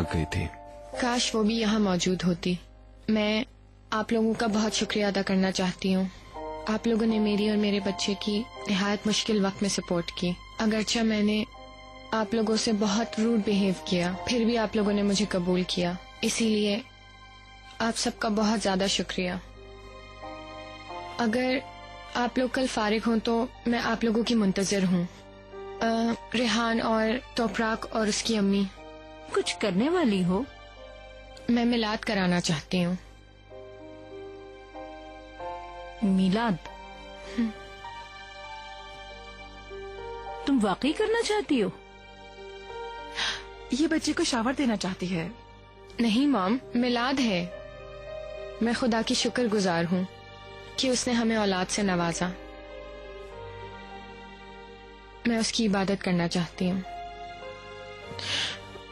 गई थी। काश वो भी यहाँ मौजूद होती। मैं आप लोगों का बहुत शुक्रिया अदा करना चाहती हूँ। आप लोगों ने मेरी और मेरे बच्चे की निहायत मुश्किल वक्त में सपोर्ट की। अगरचे मैंने आप लोगों से बहुत रूड बिहेव किया, फिर भी आप लोगों ने मुझे कबूल किया। इसीलिए आप सबका बहुत ज्यादा शुक्रिया। अगर आप लोग कल फारिग हों तो मैं आप लोगों की मुंतजर हूँ। रेहान और तोपराक और उसकी अम्मी। कुछ करने वाली हो? मैं मिलाद कराना चाहती हूँ। मिलाद? तुम वाकई करना चाहती हो? ये बच्चे को शावर देना चाहती है। नहीं मॉम, मिलाद है। मैं खुदा की शुक्रगुजार हूँ कि उसने हमें औलाद से नवाजा। मैं उसकी इबादत करना चाहती हूँ।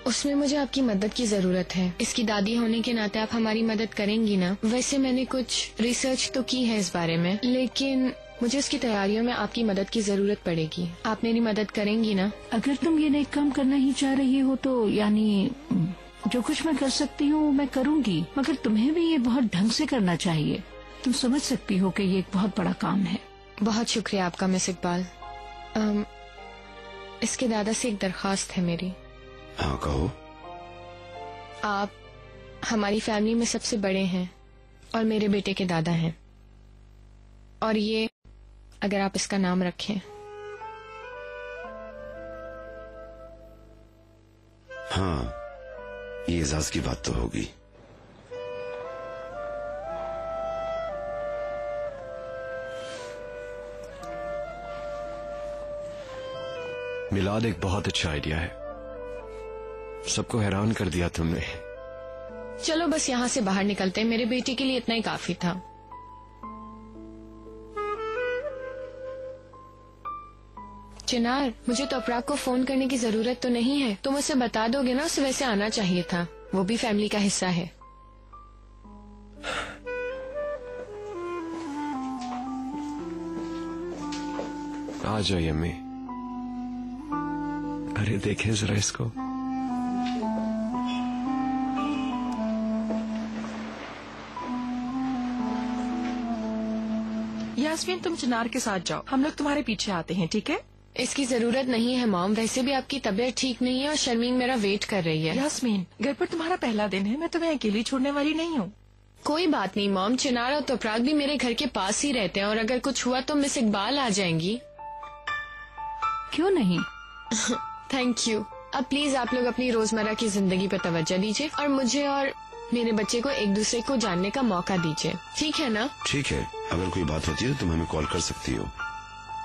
उसमें मुझे आपकी मदद की जरूरत है। इसकी दादी होने के नाते आप हमारी मदद करेंगी ना? वैसे मैंने कुछ रिसर्च तो की है इस बारे में, लेकिन मुझे उसकी तैयारियों में आपकी मदद की जरूरत पड़ेगी। आप मेरी मदद करेंगी ना? अगर तुम ये नेक काम करना ही चाह रही हो तो यानी जो कुछ मैं कर सकती हूँ मैं करूँगी, मगर तुम्हें भी ये बहुत ढंग से करना चाहिए। तुम समझ सकती हो कि ये एक बहुत बड़ा काम है। बहुत शुक्रिया आपका मिस इकबाल। इसके दादा से एक दरख्वास्त है मेरी। हाँ कहो। आप हमारी फैमिली में सबसे बड़े हैं और मेरे बेटे के दादा हैं, और ये अगर आप इसका नाम रखें। हाँ, ये एजाज की बात तो होगी। मिलाद एक बहुत अच्छा आइडिया है। सबको हैरान कर दिया तुमने। चलो बस यहाँ से बाहर निकलते हैं। मेरे बेटे के लिए इतना ही काफी था। चिनार, मुझे तो अपराग को फोन करने की जरूरत तो नहीं है। तुम उसे बता दोगे ना? उसे वैसे आना चाहिए था। वो भी फैमिली का हिस्सा है। आ जाइए अम्मी। अरे देखें जरा इसको। यास्मीन, तुम चिनार के साथ जाओ, हम लोग तुम्हारे पीछे आते हैं, ठीक है? इसकी जरूरत नहीं है मॉम। वैसे भी आपकी तबीयत ठीक नहीं है और शर्मीन मेरा वेट कर रही है। यास्मीन, घर पर तुम्हारा पहला दिन है, मैं तुम्हें अकेली छोड़ने वाली नहीं हूँ। कोई बात नहीं मॉम। चिनार और तोपराग भी मेरे घर के पास ही रहते हैं, और अगर कुछ हुआ तो मिस इकबाल आ जाएंगी। क्यों नहीं? Thank you. अब प्लीज आप लोग अपनी रोजमर्रा की जिंदगी पर तवज्जो दीजिए और मुझे और मेरे बच्चे को एक दूसरे को जानने का मौका दीजिए, ठीक है ना? ठीक है, अगर कोई बात होती है तुम हमें कॉल कर सकती हो।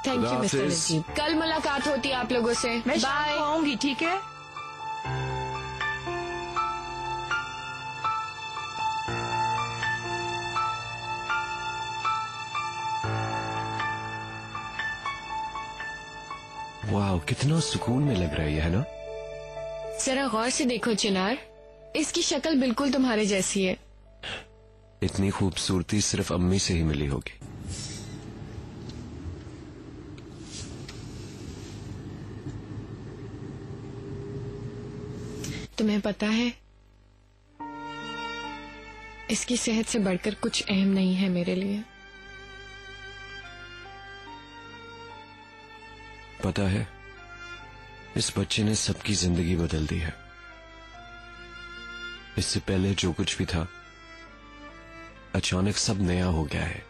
थैंक यू मिस्टर हाफिज। नजीब। कल मुलाकात होती है आप लोगों से। मैं शाम बाय। को आऊंगी, ठीक है? वाह, कितना सुकून में लग रहा है, है ना? जरा गौर से देखो चिनार, इसकी शक्ल बिल्कुल तुम्हारे जैसी है। इतनी खूबसूरती सिर्फ अम्मी से ही मिली होगी। तुम्हें पता है, इसकी सेहत से बढ़कर कुछ अहम नहीं है मेरे लिए। पता है, इस बच्चे ने सबकी जिंदगी बदल दी है। इससे पहले जो कुछ भी था, अचानक सब नया हो गया है।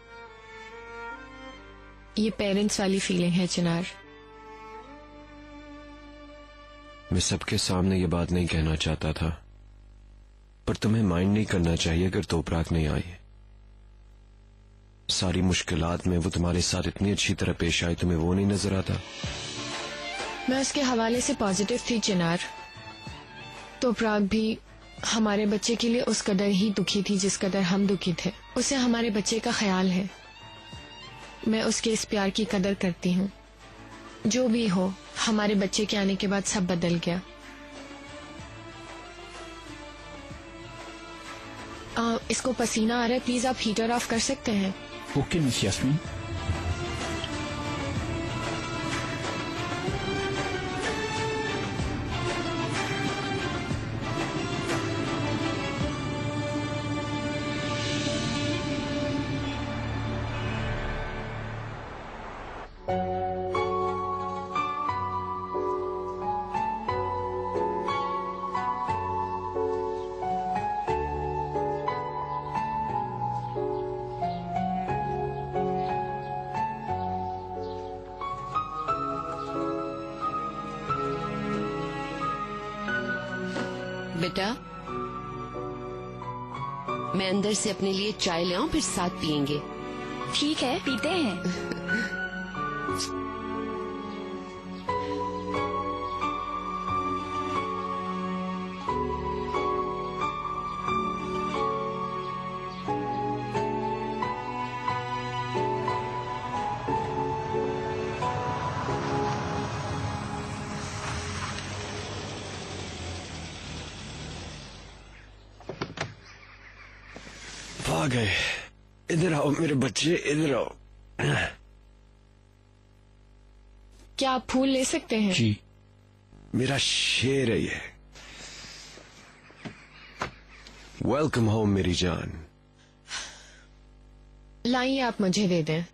ये पेरेंट्स वाली फीलिंग है चिनार। मैं सबके सामने ये बात नहीं कहना चाहता था, पर तुम्हें माइंड नहीं करना चाहिए अगर तोपराक नहीं आई। सारी मुश्किलात में वो तुम्हारे साथ इतनी अच्छी तरह पेश आई, तुम्हें वो नहीं नजर आता? मैं उसके हवाले से पॉजिटिव थी चिनार। तोपराक भी हमारे बच्चे के लिए उस कदर ही दुखी थी जिस कदर हम दुखी थे। उसे हमारे बच्चे का ख्याल है। मैं उसके इस प्यार की कदर करती हूँ। जो भी हो, हमारे बच्चे के आने के बाद सब बदल गया। इसको पसीना आ रहा है, प्लीज आप हीटर ऑफ कर सकते हैं? Okay miss Yasmin. बेटा, मैं अंदर से अपने लिए चाय ले आऊं, फिर साथ पियेंगे। ठीक है, पीते हैं। आ गए। इधर आओ मेरे बच्चे, इधर आओ। क्या आप फूल ले सकते हैं? जी। मेरा शेर है ये। वेलकम होम मेरी जान। लाइए, आप मुझे दे दें।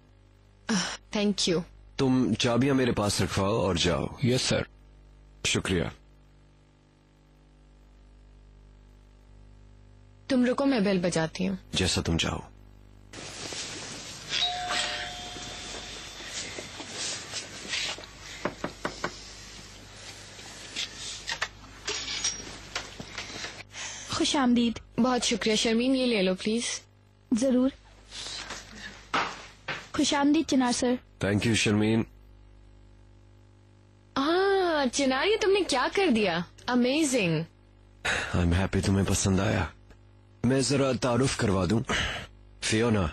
Thank you. तुम चाबियां मेरे पास रखवाओ और जाओ। Yes sir. शुक्रिया। तुम रुको, मैं बेल बजाती हूँ। जैसा तुम चाहो। खुश आमदीद। बहुत शुक्रिया शर्मीन, ये ले लो प्लीज। जरूर। खुश आमदीद Chinar sir. Thank you Sharmeen. हाँ चिनार, ये तुमने क्या कर दिया? अमेजिंग। आई एम हैप्पी तुम्हें पसंद आया। मैं जरा तारुफ करवा दूं। फियोना,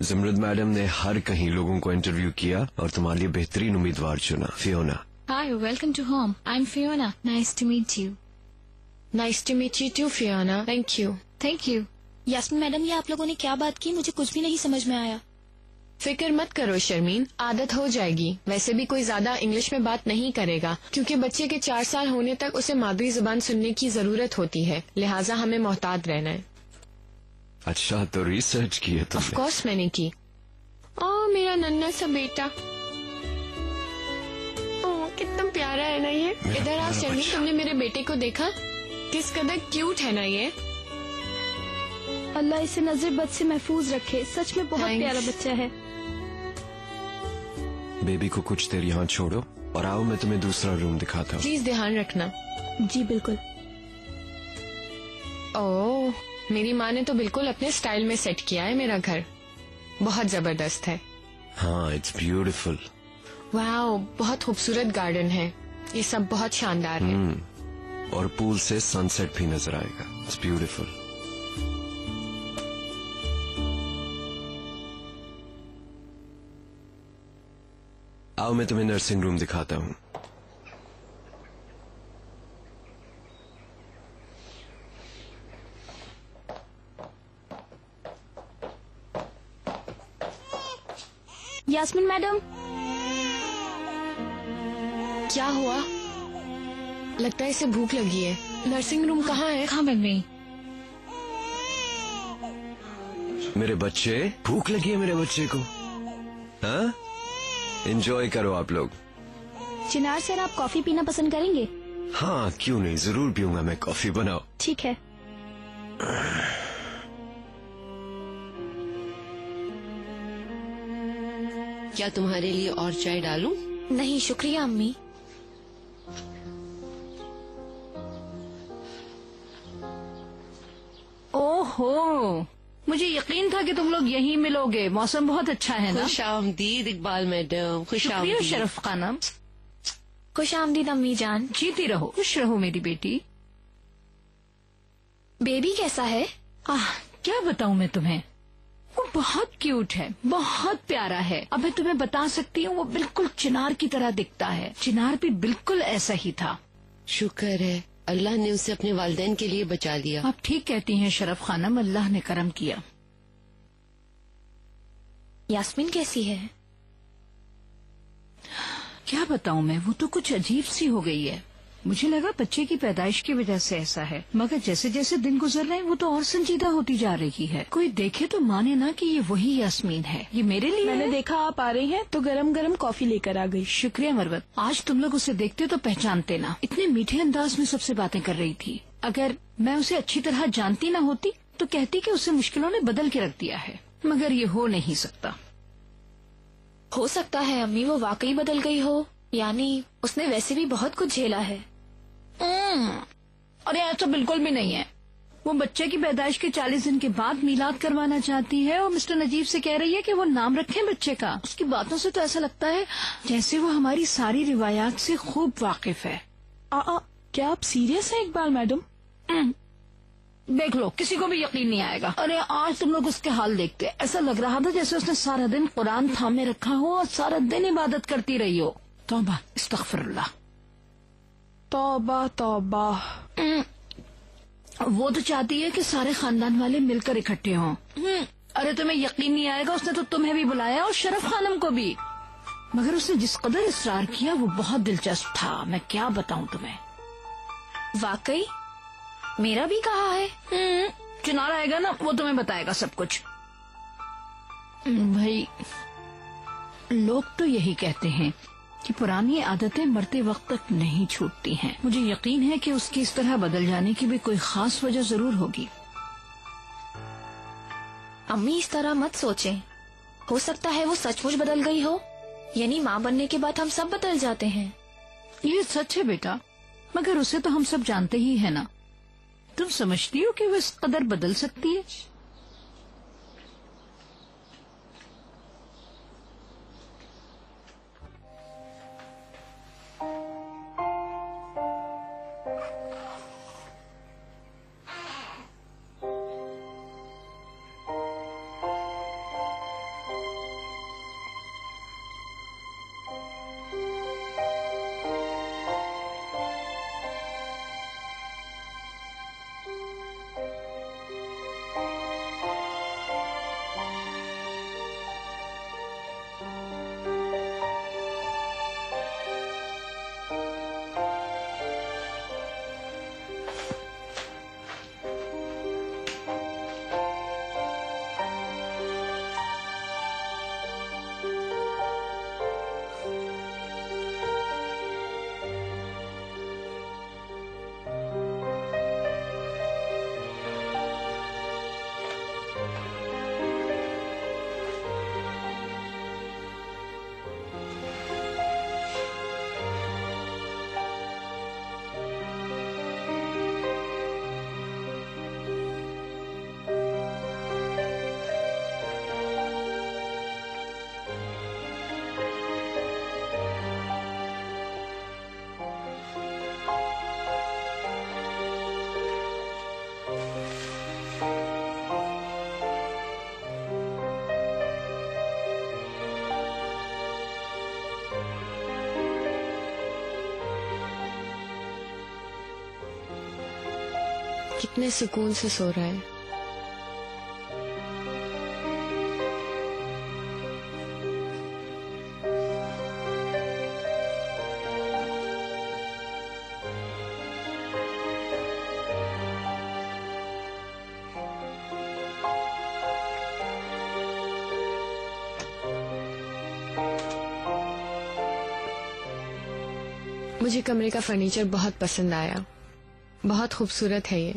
जिमरत मैडम ने हर कहीं लोगों को इंटरव्यू किया और तुम्हारे लिए बेहतरीन उम्मीदवार चुना। Fiona. Hi, welcome to home. I am Fiona. Nice to meet you. Nice to meet you too Fiona. Thank you. Thank you. Yasmin madam, ये आप लोगों ने क्या बात की? मुझे कुछ भी नहीं समझ में आया। फिक्र मत करो शर्मीन, आदत हो जाएगी। वैसे भी कोई ज्यादा इंग्लिश में बात नहीं करेगा, क्योंकि बच्चे के 4 साल होने तक उसे मादरी जुबान सुनने की जरूरत होती है, लिहाजा हमें मोहतात रहना है। अच्छा, तो रिसर्च की है ऑफ तुमने? कोर्स मैंने की। ओ मेरा नन्हा सा बेटा, ओ कितना प्यारा है ना ये। मेरा इधर आ प्यारा शर्मीन, बच्चा। तुमने मेरे बेटे को देखा? किस कदर क्यूट है ना ये। अल्लाह इसे नजर बद से महफूज रखे। सच में बहुत Thanks. प्यारा बच्चा है। बेबी को कुछ देर यहाँ छोड़ो और आओ, मैं तुम्हें दूसरा रूम दिखाता हूँ। प्लीज ध्यान रखना। जी बिल्कुल। ओह, मेरी माँ ने तो बिल्कुल अपने स्टाइल में सेट किया है मेरा घर। बहुत जबरदस्त है। हाँ, इट्स ब्यूटीफुल। वाओ, बहुत खूबसूरत गार्डन है। ये सब बहुत शानदार है। और पूल से सनसेट भी नजर आएगा। It's beautiful. आओ, मैं तुम्हें नर्सिंग रूम दिखाता हूँ। यास्मीन मैडम। क्या हुआ? लगता है इसे भूख लगी है। नर्सिंग रूम कहाँ है? हाँ मम्मी। मेरे बच्चे, भूख लगी है मेरे बच्चे को। हाँ, एंजॉय करो आप लोग। चिनार सर, आप कॉफी पीना पसंद करेंगे? हाँ, क्यों नहीं, जरूर पीऊंगा मैं कॉफी। बनाओ। ठीक है। क्या तुम्हारे लिए और चाय डालूं? नहीं शुक्रिया अम्मी। ओहो, मुझे यकीन था कि तुम लोग यहीं मिलोगे। मौसम बहुत अच्छा है ना? खुश आमदीद इकबाल मैडम। खुश शुक्रिया आमदीद। शरफ खानम। खुश आमदीद अम्मी जान। जीती रहो, खुश रहो मेरी बेटी। बेबी कैसा है? क्या बताऊं मैं तुम्हें, वो बहुत क्यूट है, बहुत प्यारा है। अब मैं तुम्हें बता सकती हूँ, वो बिल्कुल चिनार की तरह दिखता है। चिनार भी बिल्कुल ऐसा ही था। शुक्र है, अल्लाह ने उसे अपने वालिदैन के लिए बचा लिया। आप ठीक कहती हैं शरफ खानम, अल्लाह ने करम किया। यास्मीन कैसी है? क्या बताऊं मैं, वो तो कुछ अजीब सी हो गई है। मुझे लगा बच्चे की पैदाइश की वजह से ऐसा है, मगर जैसे जैसे दिन गुजर रहे हैं वो तो और संजीदा होती जा रही है। कोई देखे तो माने ना कि ये वही यास्मीन है। ये मेरे लिए मैंने है। देखा आप आ रही हैं तो गरम गरम कॉफी लेकर आ गई। शुक्रिया मरवत, आज तुम लोग उसे देखते तो पहचानते ना। इतने मीठे अंदाज में सबसे बातें कर रही थी। अगर मैं उसे अच्छी तरह जानती ना होती तो कहती कि उसे मुश्किलों ने बदल के रख दिया है, मगर ये हो नहीं सकता। हो सकता है अम्मी वो वाकई बदल गई हो, यानी उसने वैसे भी बहुत कुछ झेला है। अरे ऐसा बिल्कुल भी नहीं है। वो बच्चे की पैदाइश के 40 दिन के बाद मीलाद करवाना चाहती है और मिस्टर नजीब से कह रही है कि वो नाम रखें बच्चे का। उसकी बातों से तो ऐसा लगता है जैसे वो हमारी सारी रिवायात से खूब वाकिफ है। क्या आप सीरियस हैं इकबाल मैडम? देख लो, किसी को भी यकीन नहीं आएगा। अरे आज तुम लोग उसके हाल देखते, ऐसा लग रहा था जैसे उसने सारा दिन कुरान थामे रखा हो और सारा दिन इबादत करती रही हो। तौबा इस्तगफिरुल्लाह। तौबा तौबा। वो तो चाहती है कि सारे खानदान वाले मिलकर इकट्ठे हों। अरे तुम्हें यकीन नहीं आएगा, उसने तो तुम्हें भी बुलाया और शरफ खानम को भी। मगर उसने जिस कदर इसरार किया वो बहुत दिलचस्प था, मैं क्या बताऊं तुम्हें। वाकई मेरा भी कहा है। चुनार आएगा ना, वो तुम्हें बताएगा सब कुछ। भाई लोग तो यही कहते हैं कि पुरानी आदतें मरते वक्त तक नहीं छूटती हैं। मुझे यकीन है कि उसकी इस तरह बदल जाने की भी कोई खास वजह जरूर होगी। अम्मी इस तरह मत सोचें, हो सकता है वो सचमुच बदल गई हो। यानी माँ बनने के बाद हम सब बदल जाते हैं। ये सच है बेटा, मगर उसे तो हम सब जानते ही है ना। तुम समझती हो कि वो इस कदर बदल सकती है? कितने सुकून से सो रहा है। मुझे कमरे का फर्नीचर बहुत पसंद आया, बहुत खूबसूरत है ये।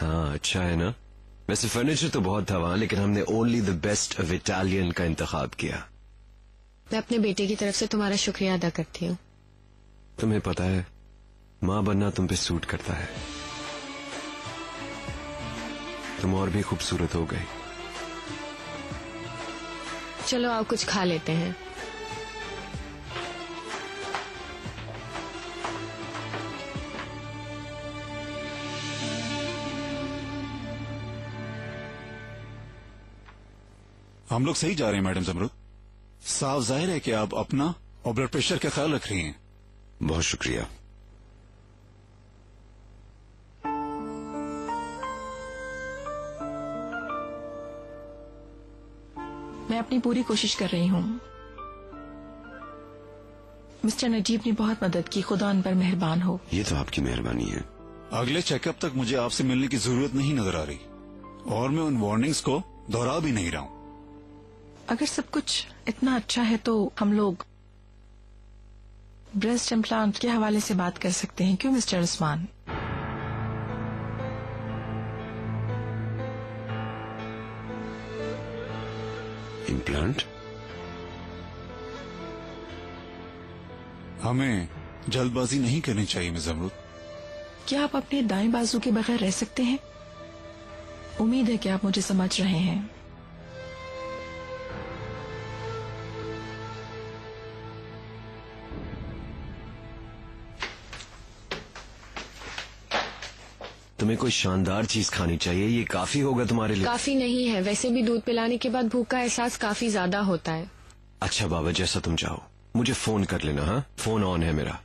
हाँ अच्छा है ना। वैसे फर्नीचर तो बहुत था वहाँ, लेकिन हमने only the best of Italian का इंतखाब किया। मैं अपने बेटे की तरफ से तुम्हारा शुक्रिया अदा करती हूँ। तुम्हें पता है माँ बनना तुम पे सूट करता है। तुम और भी खूबसूरत हो गई। चलो आओ कुछ खा लेते हैं। हम लोग सही जा रहे हैं मैडम जमरुद। साफ जाहिर है कि आप अपना और ब्लड प्रेशर का ख्याल रख रही हैं। बहुत शुक्रिया। मैं अपनी पूरी कोशिश कर रही हूँ। मिस्टर नजीब ने बहुत मदद की, खुदा उन पर मेहरबान हो। ये तो आपकी मेहरबानी है। अगले चेकअप तक मुझे आपसे मिलने की जरूरत नहीं नजर आ रही और मैं उन वार्निंग्स को दोहरा भी नहीं रहा हूँ। अगर सब कुछ इतना अच्छा है तो हम लोग ब्रेस्ट इम्प्लांट के हवाले से बात कर सकते हैं, क्यों मिस्टर उस्मान? इम्प्लांट? हमें जल्दबाजी नहीं करनी चाहिए मिस जमरुद। क्या आप अपने दाएं बाजू के बगैर रह सकते हैं? उम्मीद है कि आप मुझे समझ रहे हैं। तुम्हें कोई शानदार चीज खानी चाहिए, ये काफी होगा तुम्हारे लिए। काफी नहीं है, वैसे भी दूध पिलाने के बाद भूख का एहसास काफी ज्यादा होता है। अच्छा बाबा, जैसा तुम चाहो, मुझे फोन कर लेना। हाँ, फोन ऑन है मेरा।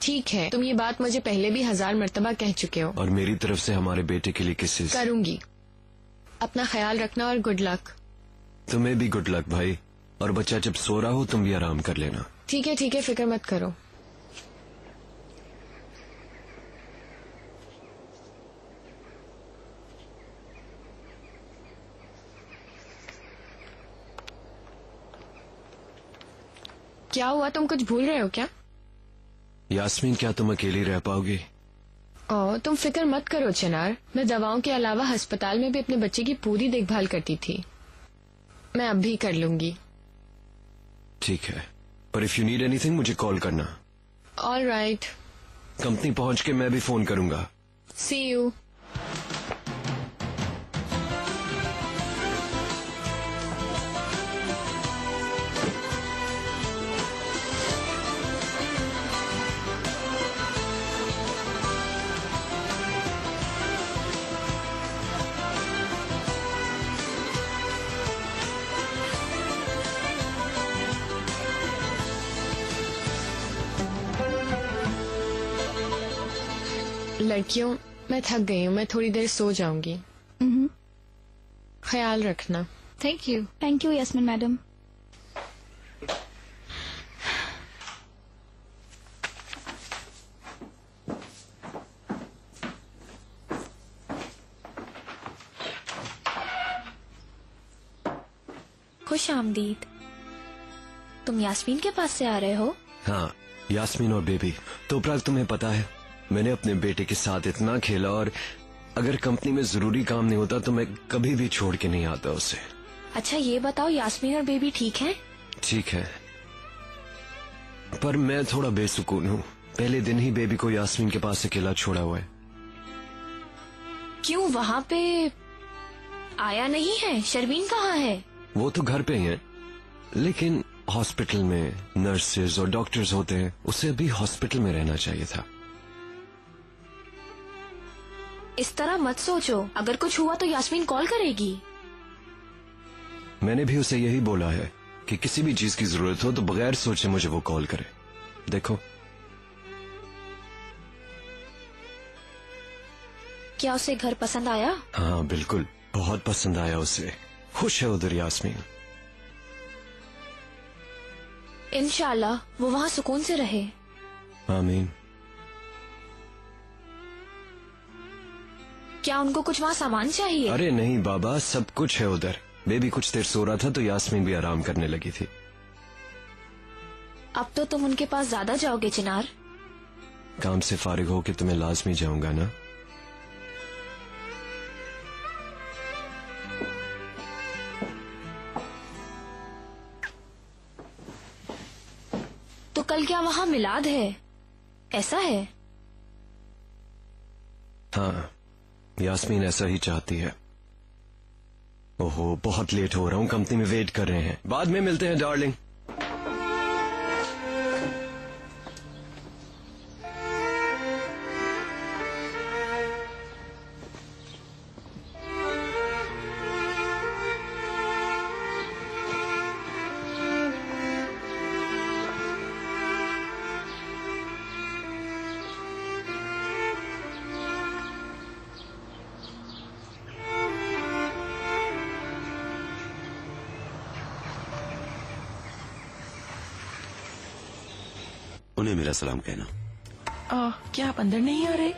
ठीक है, तुम ये बात मुझे पहले भी 1000 मर्तबा कह चुके हो। और मेरी तरफ से हमारे बेटे के लिए किसी करूंगी। अपना ख्याल रखना और गुड लक। तुम्हें भी गुड लक भाई। और बच्चा जब सो रहा हो तुम भी आराम कर लेना। ठीक है, फिक्र मत करो। क्या हुआ, तुम कुछ भूल रहे हो क्या? यास्मीन, क्या तुम अकेली रह पाओगी? तुम फिक्र मत करो चिनार, मैं दवाओं के अलावा अस्पताल में भी अपने बच्चे की पूरी देखभाल करती थी। मैं अब भी कर लूंगी। ठीक है, पर इफ यू नीड एनीथिंग मुझे कॉल करना। All right. कंपनी पहुंच के मैं भी फोन करूंगा। सी यू। लड़कियों, मैं थक गई हूँ, मैं थोड़ी देर सो जाऊंगी। ख्याल रखना। Thank you Yasmin madam. खुश आमदीद। तुम यास्मीन के पास से आ रहे हो? हाँ, यास्मीन और बेबी। तो उपराग, तुम्हें पता है मैंने अपने बेटे के साथ इतना खेला, और अगर कंपनी में जरूरी काम नहीं होता तो मैं कभी भी छोड़ के नहीं आता उसे। अच्छा ये बताओ, यास्मीन और बेबी ठीक हैं? ठीक है, पर मैं थोड़ा बेसुकून हूँ। पहले दिन ही बेबी को यास्मीन के पास अकेला छोड़ा हुआ है। क्यों, वहाँ पे आया नहीं है? शर्मीन कहाँ है? वो तो घर पे ही है, लेकिन हॉस्पिटल में नर्सेज और डॉक्टर्स होते हैं, उसे अभी हॉस्पिटल में रहना चाहिए था। इस तरह मत सोचो, अगर कुछ हुआ तो यास्मीन कॉल करेगी। मैंने भी उसे यही बोला है कि किसी भी चीज की जरूरत हो तो बगैर सोचे मुझे वो कॉल करे। देखो, क्या उसे घर पसंद आया? हाँ बिल्कुल, बहुत पसंद आया उसे। खुश है उधर यास्मीन। इंशाल्लाह वो वहाँ सुकून से रहे। आमीन। क्या उनको कुछ वहाँ सामान चाहिए? अरे नहीं बाबा, सब कुछ है उधर। बेबी कुछ देर सो रहा था तो यास्मीन भी आराम करने लगी थी। अब तो तुम उनके पास ज्यादा जाओगे चिनार। काम से फारिग होके तुम्हें लाजमी जाऊंगा ना। तो कल क्या वहाँ मिलाद है? ऐसा है? हाँ, यास्मीन ऐसा ही चाहती है। ओहो, बहुत लेट हो रहा हूँ, कंपनी में वेट कर रहे हैं। बाद में मिलते हैं डार्लिंग। उन्हें मेरा सलाम कहना। क्या आप अंदर नहीं आ रहे?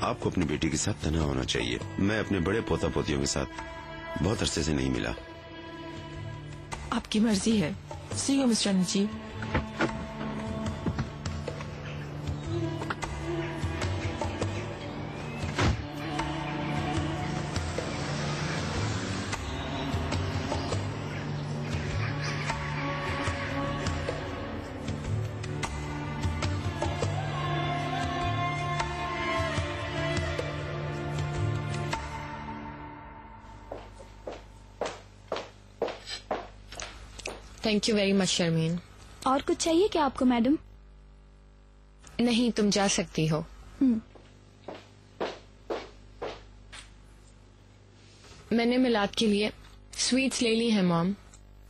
आपको अपनी बेटी के साथ तन्हा होना चाहिए। मैं अपने बड़े पोता पोतियों के साथ बहुत अरसे से नहीं मिला। आपकी मर्जी है। See you mister Najeeb. Thank you very much Sharmeen. और कुछ चाहिए क्या आपको मैडम? नहीं, तुम जा सकती हो। मैंने मिलाद के लिए स्वीट्स ले ली है मॉम।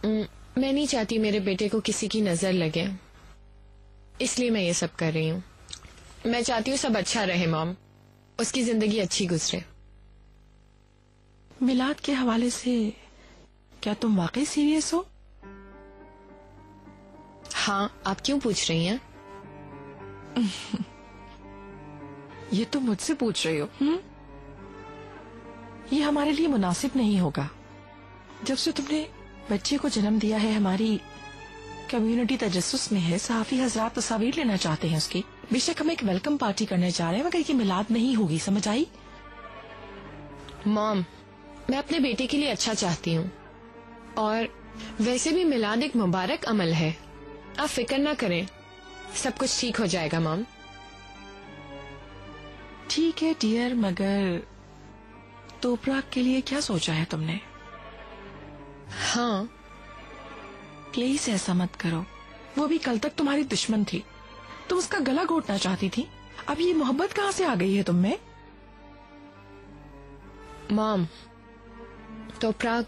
मैं नहीं चाहती मेरे बेटे को किसी की नजर लगे, इसलिए मैं ये सब कर रही हूँ। मैं चाहती हूँ सब अच्छा रहे मॉम, उसकी जिंदगी अच्छी गुजरे। मिलाद के हवाले से क्या तुम वाकई सीरियस हो? हाँ, आप क्यों पूछ रही हैं? ये तुम मुझसे पूछ रही हो? ये हमारे लिए मुनासिब नहीं होगा। जब से तुमने बच्चे को जन्म दिया है, हमारी कम्युनिटी तजस्सुस में है, सहाफी हजरात तस्वीर लेना चाहते हैं उसकी। बेशक हम एक वेलकम पार्टी करने जा रहे हैं, मगर ये मिलाद नहीं होगी, समझ आई? मॉम, मैं अपने बेटे के लिए अच्छा चाहती हूँ, और वैसे भी मिलाद एक मुबारक अमल है। आप फिक्र ना करें, सब कुछ ठीक हो जाएगा मॉम। ठीक है डियर, मगर तोपराग के लिए क्या सोचा है तुमने? हाँ, प्लीज ऐसा मत करो। वो भी कल तक तुम्हारी दुश्मन थी, तुम उसका गला घोटना चाहती थी। अब ये मोहब्बत कहाँ से आ गई है तुम में? मॉम, तोपराग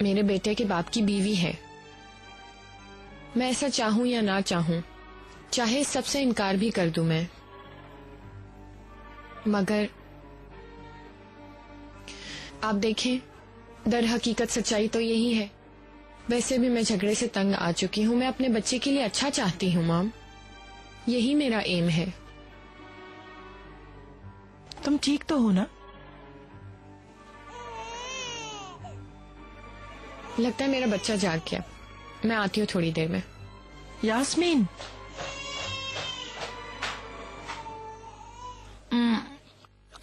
मेरे बेटे के बाप की बीवी है। मैं ऐसा चाहूं या ना चाहूं, चाहे सबसे इनकार भी कर दूं मैं, मगर आप देखें, दर हकीकत सच्चाई तो यही है। वैसे भी मैं झगड़े से तंग आ चुकी हूँ। मैं अपने बच्चे के लिए अच्छा चाहती हूँ मॉम, यही मेरा एम है। तुम ठीक तो हो ना? लगता है मेरा बच्चा जाग गया। मैं आती हूँ थोड़ी देर में। यास्मीन,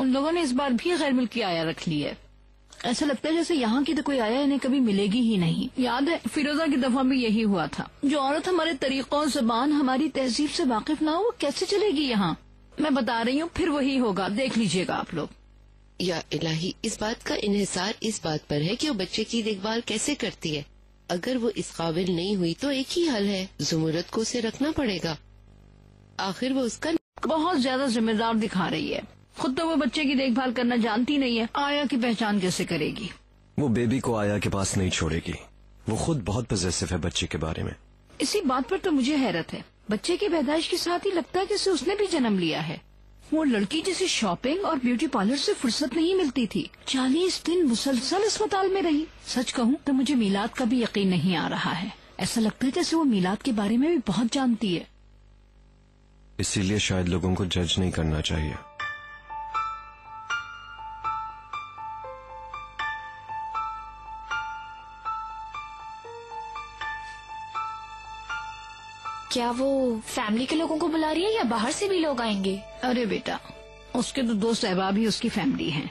उन लोगों ने इस बार भी गैर मुल्की आया रख ली है। ऐसा लगता है जैसे यहाँ की तो कोई आया इन्हें कभी मिलेगी ही नहीं। याद है फिरोजा की दफा भी यही हुआ था। जो औरत हमारे तरीकों, ज़बान, हमारी तहजीब से वाकिफ ना हो, वो कैसे चलेगी यहाँ? मैं बता रही हूँ, फिर वही होगा, देख लीजिएगा आप लोग। या इलाही, इस बात का इन्हिसार इस बात पर है कि वो बच्चे की देखभाल कैसे करती है। अगर वो इस काबिल नहीं हुई तो एक ही हल है, ज़ुमरत को उसे रखना पड़ेगा। आखिर वो उसका बहुत ज्यादा जिम्मेदार दिखा रही है। खुद तो वो बच्चे की देखभाल करना जानती नहीं है, आया की पहचान कैसे करेगी? वो बेबी को आया के पास नहीं छोड़ेगी। वो खुद बहुत पजेसिव है बच्चे के बारे में। इसी बात पर तो मुझे हैरत है। बच्चे की पैदाइश के साथ ही लगता है जैसे उसने भी जन्म लिया है। वो लड़की जिसे शॉपिंग और ब्यूटी पार्लर से फुर्सत नहीं मिलती थी, 40 दिन मुसलसल अस्पताल में रही। सच कहूँ तो मुझे मीलाद का भी यकीन नहीं आ रहा है। ऐसा लगता है जैसे वो मीलाद के बारे में भी बहुत जानती है। इसीलिए शायद लोगों को जज नहीं करना चाहिए। क्या वो फैमिली के लोगों को बुला रही है या बाहर से भी लोग आएंगे? अरे बेटा, उसके तो दोस्त अहबाब ही उसकी फैमिली हैं,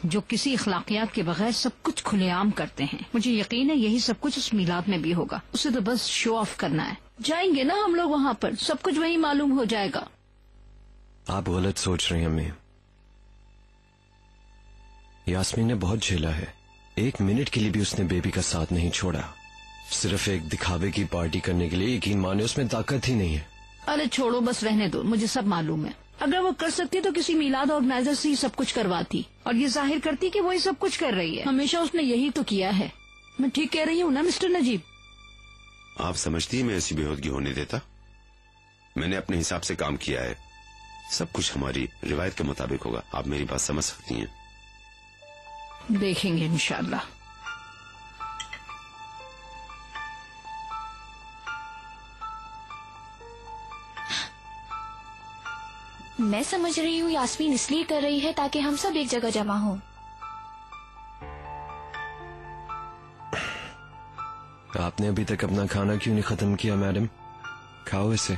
जो किसी अखलाकियात के बगैर सब कुछ खुलेआम करते हैं। मुझे यकीन है यही सब कुछ उस मिलाद में भी होगा। उसे तो बस शो ऑफ करना है। जाएंगे ना हम लोग वहाँ पर, सब कुछ वही मालूम हो जाएगा। आप गलत सोच रही हैं अम्मी। यास्मीन ने बहुत झेला है। 1 मिनट के लिए भी उसने बेबी का साथ नहीं छोड़ा। सिर्फ एक दिखावे की पार्टी करने के लिए। यकीन माने उसमें ताकत ही नहीं है। अरे छोड़ो, बस रहने दो, मुझे सब मालूम है। अगर वो कर सकती तो किसी मिलाद ऑर्गेनाइजर से ही सब कुछ करवाती और ये जाहिर करती कि वो ही सब कुछ कर रही है। हमेशा उसने यही तो किया है। मैं ठीक कह रही हूँ ना मिस्टर नजीब? आप समझती है मैं ऐसी बेहूदगी होने देता? मैंने अपने हिसाब से काम किया है। सब कुछ हमारी रिवायत के मुताबिक होगा। आप मेरी बात समझ सकती हैं। देखेंगे इंशाल्लाह। मैं समझ रही हूँ यास्मीन इसलिए कर रही है ताकि हम सब एक जगह जमा हों। आपने अभी तक अपना खाना क्यों नहीं खत्म किया मैडम? खाओ इसे।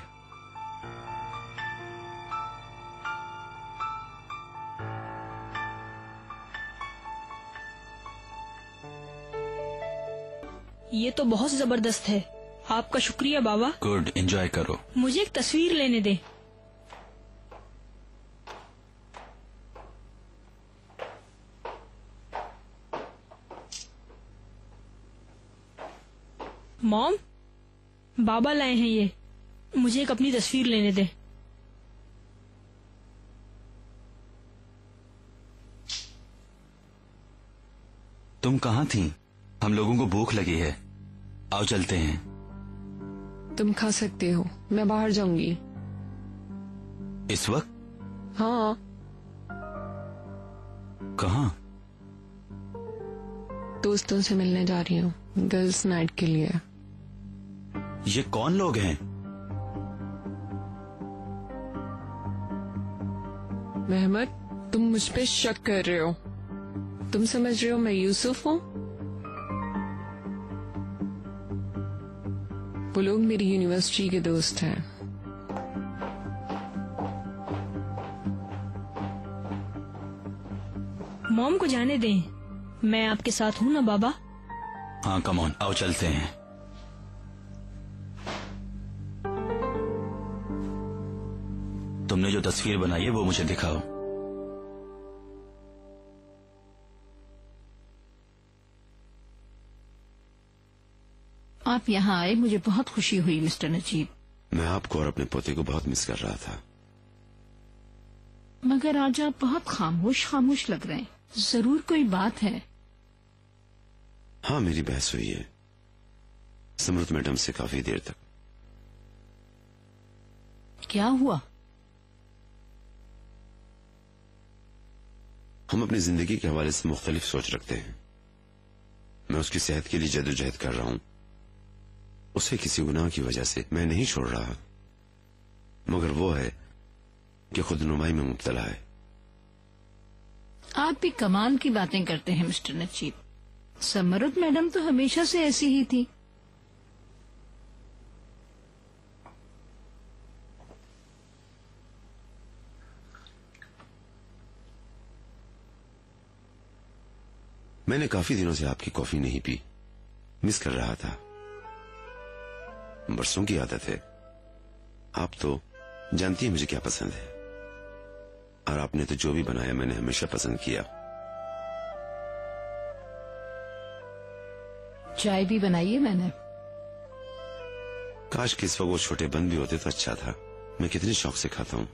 ये तो बहुत जबरदस्त है। आपका शुक्रिया बाबा। गुड, एंजॉय करो। मुझे एक तस्वीर लेने दे। मॉम, बाबा लाए हैं ये, मुझे एक अपनी तस्वीर लेने दे। तुम कहाँ थी? हम लोगों को भूख लगी है, आओ चलते हैं। तुम खा सकते हो, मैं बाहर जाऊंगी। इस वक्त? हाँ। कहाँ? दोस्तों से मिलने जा रही हूँ, गर्ल्स नाइट के लिए। ये कौन लोग हैं? मेहमद, तुम मुझ पे शक कर रहे हो। तुम समझ रहे हो मैं यूसुफ हूँ? वो लोग मेरी यूनिवर्सिटी के दोस्त हैं। मॉम को जाने दें, मैं आपके साथ हूँ ना बाबा। हाँ कम ऑन, आओ चलते हैं। तुमने जो तस्वीर बनाई है वो मुझे दिखाओ। आप यहाँ आए, मुझे बहुत खुशी हुई मिस्टर नजीब। मैं आपको और अपने पोते को बहुत मिस कर रहा था। मगर आज आप बहुत खामोश खामोश लग रहे हैं, जरूर कोई बात है। हाँ, मेरी बहस हुई है समृद्ध मैडम से काफी देर तक। क्या हुआ? हम अपनी जिंदगी के हवाले से मुख्तलिफ सोच रखते हैं। मैं उसकी सेहत के लिए जदोजहद कर रहा हूं, उसे किसी गुनाह की वजह से मैं नहीं छोड़ रहा, मगर वो है कि खुद नुमाई में मुब्तला है। आप भी कमाल की बातें करते हैं मिस्टर नजीब। समरुद मैडम तो हमेशा से ऐसी ही थी। मैंने काफी दिनों से आपकी कॉफी नहीं पी, मिस कर रहा था। बरसों की आदत है। आप तो जानती है मुझे क्या पसंद है, और आपने तो जो भी बनाया मैंने हमेशा पसंद किया। चाय भी बनाई है मैंने। काश कि इस वक्त वो छोटे बंद भी होते तो अच्छा था। मैं कितने शौक से खाता हूं।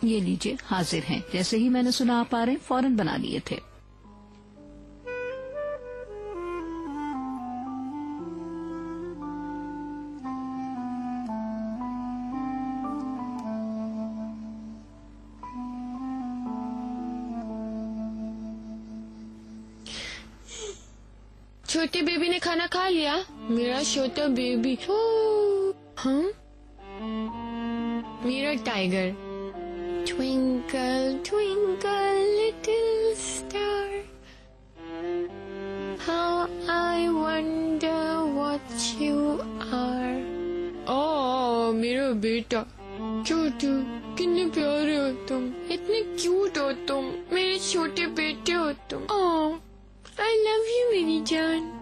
ये लीजिए, हाजिर हैं। जैसे ही मैंने सुना आप आ रहे हैं, फौरन बना लिए थे। छोटे बेबी ने खाना खा लिया? मेरा छोटा बेबी। हाँ, मेरा tiger. Twinkle, twinkle, little star, how I wonder what you are. Oh, मेरा बेटा छोटू, कितने प्यारे हो तुम, इतने क्यूट हो तुम, मेरे छोटे बेटे हो तुम। Oh, I love you मेरी जान।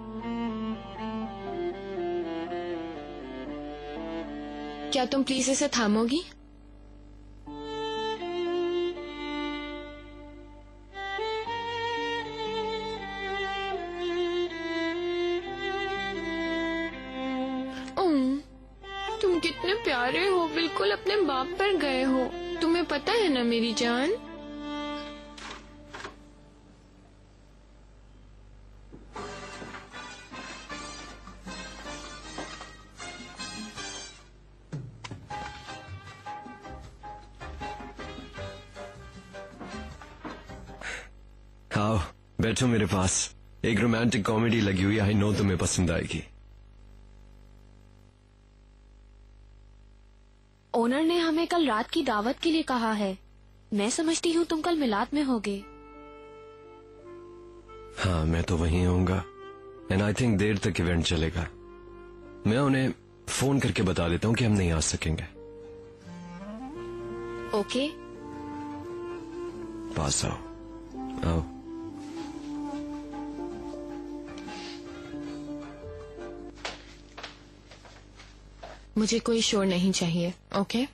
क्या तुम प्लीज इसे थामोगी? तुम कितने प्यारे हो, बिल्कुल अपने बाप पर गए हो। तुम्हें पता है ना मेरी जान? आओ बैठो मेरे पास। एक रोमांटिक कॉमेडी लगी हुई, आई नो तुम्हें पसंद आएगी। ओनर ने हमें कल रात की दावत के लिए कहा है। मैं समझती हूँ तुम कल मिलाद में होगे। हाँ, मैं तो वहीं होऊंगा, एंड आई थिंक देर तक इवेंट चलेगा। मैं उन्हें फोन करके बता देता हूँ कि हम नहीं आ सकेंगे। ओके, पास आओ, आओ। मुझे कोई शोर नहीं चाहिए, ओके?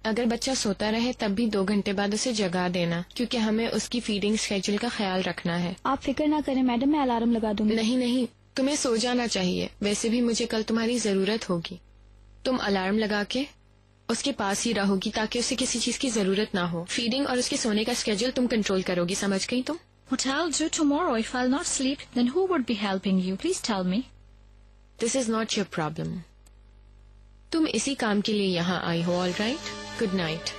अगर बच्चा सोता रहे तब भी 2 घंटे बाद उसे जगा देना, क्योंकि हमें उसकी फीडिंग स्केड्यूल का ख्याल रखना है। आप फिक्र ना करें मैडम, मैं अलार्म लगा दूंगी। नहीं नहीं, तुम्हें सो जाना चाहिए। वैसे भी मुझे कल तुम्हारी जरूरत होगी। तुम अलार्म लगा के उसके पास ही रहोगी ताकि उसे किसी चीज की जरूरत ना हो। फीडिंग और उसके सोने का स्केड्यूल तुम कंट्रोल करोगी, समझ गई तुम? What I'll do tomorrow if I'll not sleep, then who would be helping you? Please tell me. This is not your problem. तुम इसी काम के लिए यहाँ आई हो, all right? Good night.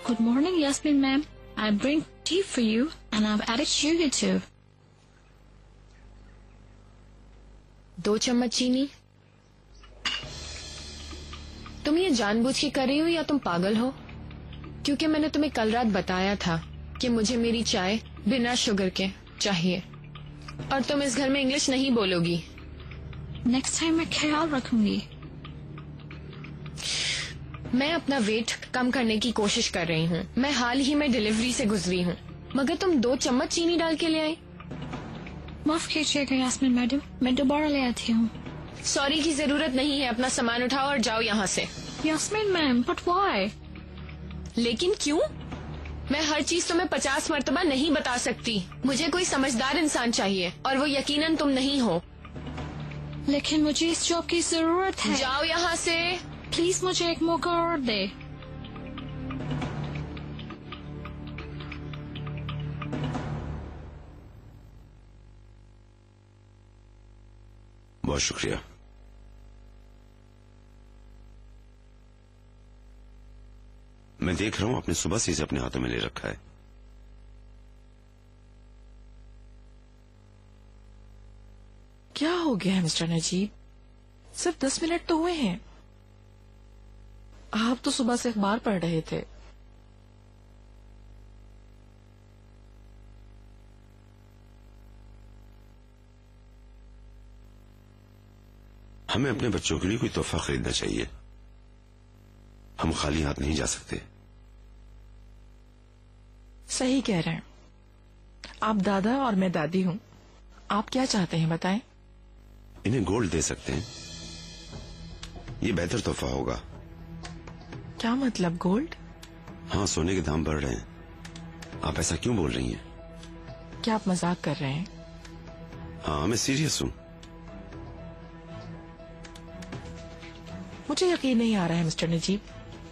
Good morning, Yasmin ma'am. I bring tea for you and I've added sugar too. 2 चम्मच चीनी। तुम ये जानबूझ के कर रही हो या तुम पागल हो? क्योंकि मैंने तुम्हें कल रात बताया था कि मुझे मेरी चाय बिना शुगर के चाहिए, और तुम इस घर में इंग्लिश नहीं बोलोगी। Next time मैं ख्याल रखूंगी। मैं अपना वेट कम करने की कोशिश कर रही हूँ। मैं हाल ही में डिलीवरी से गुजरी हूँ, मगर तुम 2 चम्मच चीनी डाल के ले आई। माफ कीजिएगा यास्मीन मैडम, मैं दोबारा ले आती हूँ। सॉरी की जरूरत नहीं है, अपना सामान उठाओ और जाओ यहाँ से। Yasmin ma'am, but why? लेकिन क्यों? मैं हर चीज तुम्हें 50 मर्तबा नहीं बता सकती। मुझे कोई समझदार इंसान चाहिए, और वो यकीनन तुम नहीं हो। लेकिन मुझे इस जॉब की जरूरत है। जाओ यहाँ से। प्लीज मुझे एक मौका और दे। बहुत शुक्रिया। मैं देख रहा हूं आपने सुबह से इसे अपने हाथों में ले रखा है। क्या हो गया है मिस्टर नजीब? सिर्फ 10 मिनट तो हुए हैं। आप तो सुबह से अखबार पढ़ रहे थे। हमें अपने बच्चों के लिए कोई तोहफा खरीदना चाहिए। हम खाली हाथ नहीं जा सकते। सही कह रहे हैं। आप दादा और मैं दादी हूँ। आप क्या चाहते हैं बताएं? इन्हें गोल्ड दे सकते हैं, ये बेहतर तोहफा होगा। क्या मतलब गोल्ड? हाँ, सोने के दाम बढ़ रहे हैं। आप ऐसा क्यों बोल रही हैं? क्या आप मजाक कर रहे हैं? हाँ, मैं सीरियस हूँ। मुझे यकीन नहीं आ रहा है मिस्टर नजीब।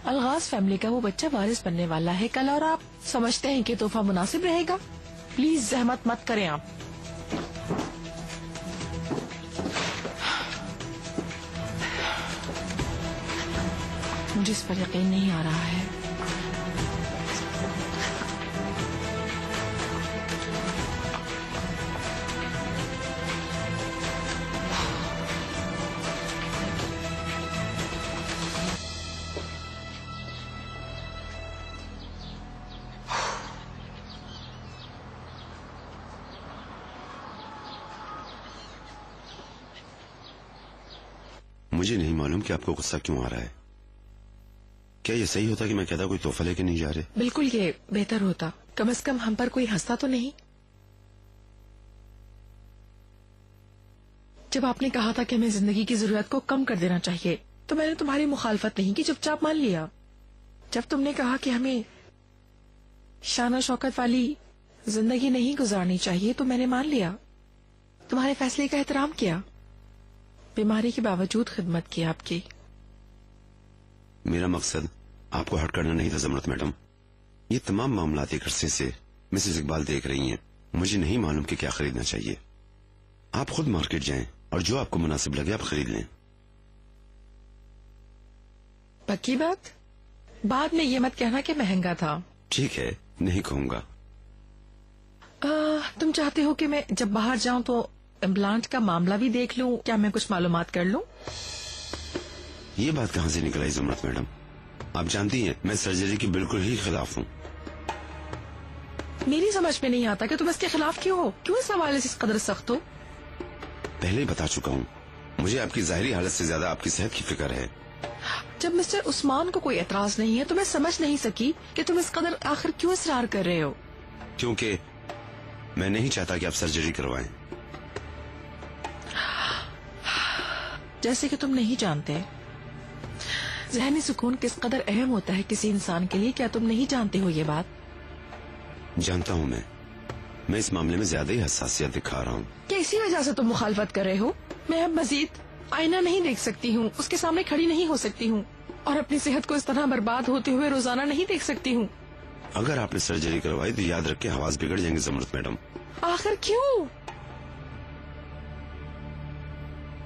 अलगाज फैमिली का वो बच्चा वारिस बनने वाला है कल, और आप समझते हैं कि तोहफा मुनासिब रहेगा? प्लीज जहमत मत करें आप। मुझे इस पर यकीन नहीं आ रहा है। मुझे नहीं मालूम कि आपको गुस्सा क्यों आ रहा है। क्या ये सही होता कि मैं कहता कोई तोहफा लेके नहीं जा रहे? बिल्कुल, ये बेहतर होता। कम से कम हम पर कोई हंसता तो नहीं। जब आपने कहा था कि हमें जिंदगी की जरूरत को कम कर देना चाहिए, तो मैंने तुम्हारी मुखालफत नहीं की, चुपचाप मान लिया। जब तुमने कहा कि हमें शान और शौकत वाली जिंदगी नहीं गुजारनी चाहिए, तो मैंने मान लिया, तुम्हारे फैसले का एहतराम किया, बीमारी के बावजूद खिदमत की आपकी। मेरा मकसद आपको हर्ट करना नहीं था ज़मरत मैडम। ये तमाम मामलात एक अरसे से मिसेस इकबाल देख रही हैं। मुझे नहीं मालूम कि क्या खरीदना चाहिए। आप खुद मार्केट जाएं और जो आपको मुनासिब लगे आप खरीद लें। पक्की बात? बाद में ये मत कहना कि महंगा था। ठीक है, नहीं कहूंगा। तुम चाहते हो कि मैं जब बाहर जाऊं तो इम्प्लांट का मामला भी देख लूं? क्या मैं कुछ मालूमात कर लूं? ये बात कहाँ से निकल आई ज़मरत मैडम? आप जानती हैं मैं सर्जरी के बिल्कुल ही खिलाफ हूँ। मेरी समझ में नहीं आता कि तुम इसके खिलाफ क्यों हो, क्यों इस हवाले से इस कदर सख्त हो? पहले ही बता चुका हूँ, मुझे आपकी जाहिरी हालत से ज्यादा आपकी सेहत की फिक्र है। जब मिस्टर उस्मान को कोई एतराज नहीं है तो मैं समझ नहीं सकी कि तुम इस कदर आखिर क्यों इसरार कर रहे हो। क्योंकि मैं नहीं चाहता कि आप सर्जरी करवाएं। जैसे कि तुम नहीं जानते ज़हनी सुकून किस कदर अहम होता है किसी इंसान के लिए। क्या तुम नहीं जानते हो ये बात? जानता हूँ मैं इस मामले में ज्यादा ही हसासियत दिखा रहा हूँ। क्या इसी वजह से तुम मुखालफत कर रहे हो? मैं अब मजीद आईना नहीं देख सकती हूँ, उसके सामने खड़ी नहीं हो सकती हूँ और अपनी सेहत को इस तरह बर्बाद होते हुए रोजाना नहीं देख सकती हूँ। अगर आपने सर्जरी करवाई तो याद रख के हवास बिगड़ जाएंगे ज़मरत मैडम। आखिर क्यों?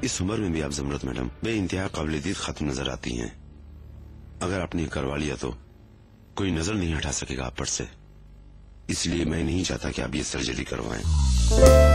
इस उम्र में भी आप ज़मरत मैडम बेइंतहा काबिलियत खत्म नजर आती हैं। अगर आपने करवा लिया तो कोई नजर नहीं हटा सकेगा आप पर से। इसलिए मैं नहीं चाहता कि आप ये सर्जरी करवाएं।